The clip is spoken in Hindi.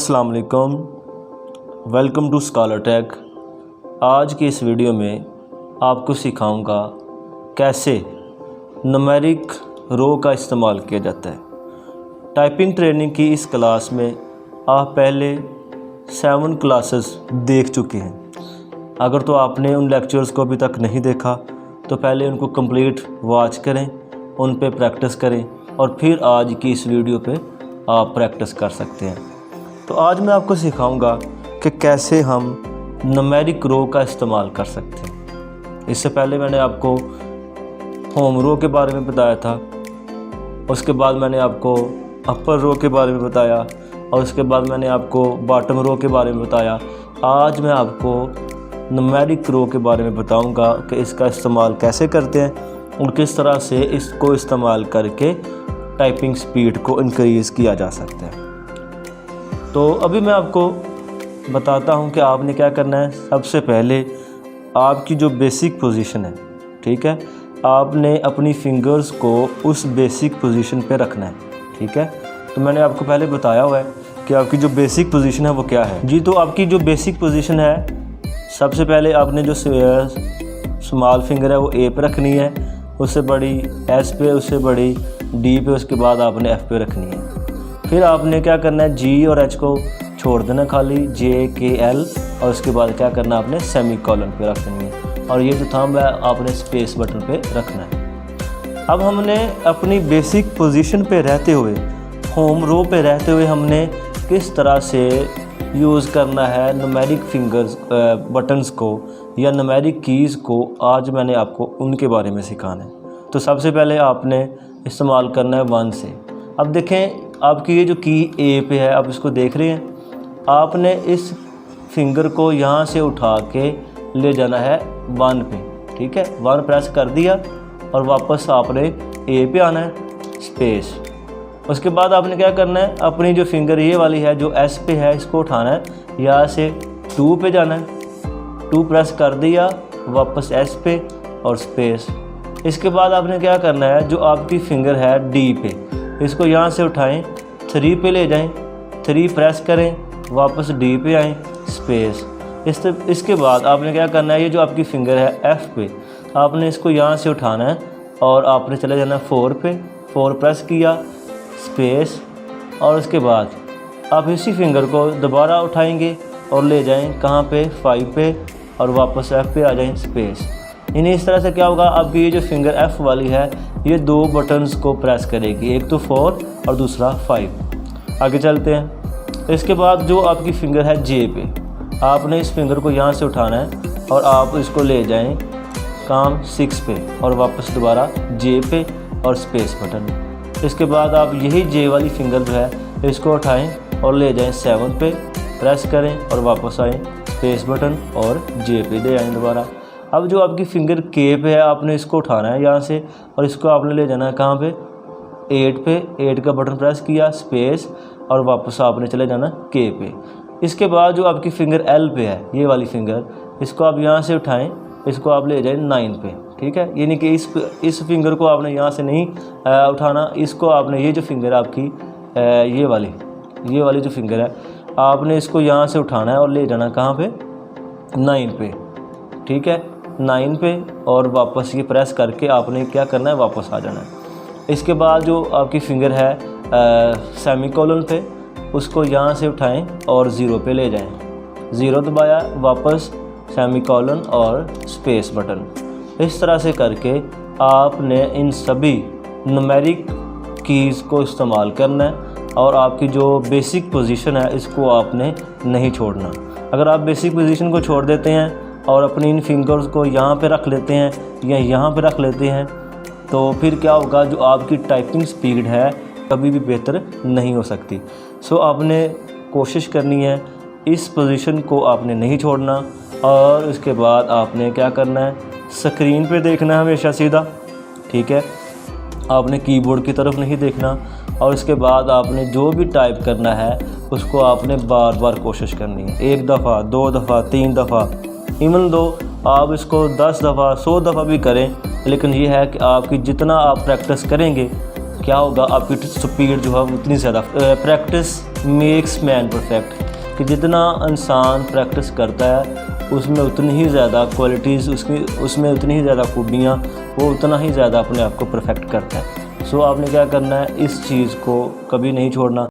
अस्सलाम वालेकुम, वेलकम टू स्कॉलर टेक। आज की इस वीडियो में आपको सिखाऊंगा कैसे न्यूमेरिक रो का इस्तेमाल किया जाता है। टाइपिंग ट्रेनिंग की इस क्लास में आप पहले 7 क्लासेस देख चुके हैं। अगर तो आपने उन लेक्चर्स को अभी तक नहीं देखा तो पहले उनको कंप्लीट वॉच करें, उन पे प्रैक्टिस करें और फिर आज की इस वीडियो पे आप प्रैक्टिस कर सकते हैं। तो आज मैं आपको सिखाऊंगा कि कैसे हम न्यूमेरिक रो का इस्तेमाल कर सकते हैं। इससे पहले मैंने आपको होम रो के बारे में बताया था, उसके बाद मैंने आपको अपर रो के बारे में बताया और उसके बाद मैंने आपको बॉटम रो के बारे में बताया। आज मैं आपको न्यूमेरिक रो के बारे में बताऊंगा कि इसका इस्तेमाल कैसे करते हैं और किस तरह से इसको इस्तेमाल करके टाइपिंग स्पीड को इंक्रीज़ किया जा सकता है। तो अभी मैं आपको बताता हूं कि आपने क्या करना है। सबसे पहले आपकी जो बेसिक पोजीशन है, ठीक है, आपने अपनी फिंगर्स को उस बेसिक पोजीशन पे रखना है, ठीक है। तो मैंने आपको पहले बताया हुआ है कि आपकी जो बेसिक पोजीशन है वो क्या है जी। तो आपकी जो बेसिक पोजीशन है, सबसे पहले आपने जो स्मॉल फिंगर है वो ए पे रखनी है, उससे बड़ी एस पे, उससे बड़ी डी पे, उसके बाद आपने एफ पे रखनी है। फिर आपने क्या करना है, जी और एच को छोड़ देना, खाली जे के एल, और उसके बाद क्या करना है, आपने सेमी कॉलन पे रखनी है और ये जो थंब है आपने स्पेस बटन पे रखना है। अब हमने अपनी बेसिक पोजीशन पे रहते हुए, होम रो पे रहते हुए हमने किस तरह से यूज़ करना है न्यूमेरिक फिंगर्स बटन्स को या न्यूमेरिक कीज़ को, आज मैंने आपको उनके बारे में सिखाना है। तो सबसे पहले आपने इस्तेमाल करना है 1 से। अब देखें आपकी ये जो की ए पे है, आप इसको देख रहे हैं, आपने इस फिंगर को यहाँ से उठा के ले जाना है 1 पे, ठीक है। 1 प्रेस कर दिया और वापस आपने ए पे आना है, स्पेस। उसके बाद आपने क्या करना है, अपनी जो फिंगर ये वाली है जो एस पे है, इसको उठाना है, यहाँ से 2 पे जाना है, 2 प्रेस कर दिया, वापस एस पे और स्पेस। इसके बाद आपने क्या करना है, जो आपकी फिंगर है डी पे, इसको यहाँ से उठाएं, 3 पे ले जाएं, 3 प्रेस करें, वापस डी पे आएँ, स्पेस। इसके बाद आपने क्या करना है, ये जो आपकी फिंगर है एफ़ पे, आपने इसको यहाँ से उठाना है और आपने चले जाना है 4 पे, 4 प्रेस किया, स्पेस। और उसके बाद आप इसी फिंगर को दोबारा उठाएंगे और ले जाएं कहाँ पे, 5 पे, और वापस एफ़ पे आ जाएं, स्पेस। यानी इस तरह से क्या होगा, आपकी ये जो फिंगर एफ़ वाली है ये 2 बटन्स को प्रेस करेगी, एक तो 4 और दूसरा 5। आगे चलते हैं। इसके बाद जो आपकी फिंगर है जे पे, आपने इस फिंगर को यहाँ से उठाना है और आप इसको ले जाएं काम 6 पे और वापस दोबारा जे पे और स्पेस बटन। इसके बाद आप यही जे वाली फिंगर जो है इसको उठाएं और ले जाएं 7 पे, प्रेस करें और वापस आएँ, स्पेस बटन और जे पे ले आएँ दोबारा। अब जो आपकी फिंगर के पे है, आपने इसको उठाना है यहाँ से और इसको आपने ले जाना है कहाँ पे, 8 पे, 8 का बटन प्रेस किया, स्पेस, और वापस आपने चले जाना के पे। इसके बाद जो आपकी फिंगर एल पे है, ये वाली फिंगर, इसको आप यहाँ से उठाएं, इसको आप ले जाएं 9 पे, ठीक है। यानी कि इस फिंगर को आपने यहाँ से नहीं उठाना, इसको आपने ये जो फिंगर है आपकी ये वाली जो फिंगर है, आपने इसको यहाँ से उठाना है और ले जाना कहाँ पे, 9 पे, ठीक है, 9 पे, और वापस ये प्रेस करके आपने क्या करना है, वापस आ जाना है। इसके बाद जो आपकी फिंगर है सेमी कॉलन पे, उसको यहाँ से उठाएं और 0 पे ले जाएं, 0 दबाया, वापस सेमी कॉलन और स्पेस बटन। इस तरह से करके आपने इन सभी न्यूमेरिक कीज़ को इस्तेमाल करना है और आपकी जो बेसिक पोजीशन है इसको आपने नहीं छोड़ना। अगर आप बेसिक पोजीशन को छोड़ देते हैं और अपनी इन फिंगर्स को यहाँ पे रख लेते हैं या यहाँ पे रख लेते हैं, तो फिर क्या होगा, जो आपकी टाइपिंग स्पीड है कभी भी बेहतर नहीं हो सकती। सो आपने कोशिश करनी है, इस पोजीशन को आपने नहीं छोड़ना और उसके बाद आपने क्या करना है, स्क्रीन पे देखना है हमेशा सीधा, ठीक है। आपने कीबोर्ड की तरफ नहीं देखना और उसके बाद आपने जो भी टाइप करना है उसको आपने बार बार कोशिश करनी है, 1 दफ़ा, 2 दफ़ा, 3 दफ़ा, इवन दो आप इसको 10 दफ़ा, 100 दफ़ा भी करें, लेकिन ये है कि आपकी जितना आप प्रैक्टिस करेंगे क्या होगा, आपकी स्पीड जो है उतनी ज़्यादा। प्रैक्टिस मेक्स मैन परफेक्ट, कि जितना इंसान प्रैक्टिस करता है उसमें उतनी ही ज़्यादा क्वालिटीज़ उसमें उतनी ही ज़्यादा खूबियाँ, वो उतना ही ज़्यादा अपने आप को परफेक्ट करता है। सो आपने क्या करना है, इस चीज़ को कभी नहीं छोड़ना।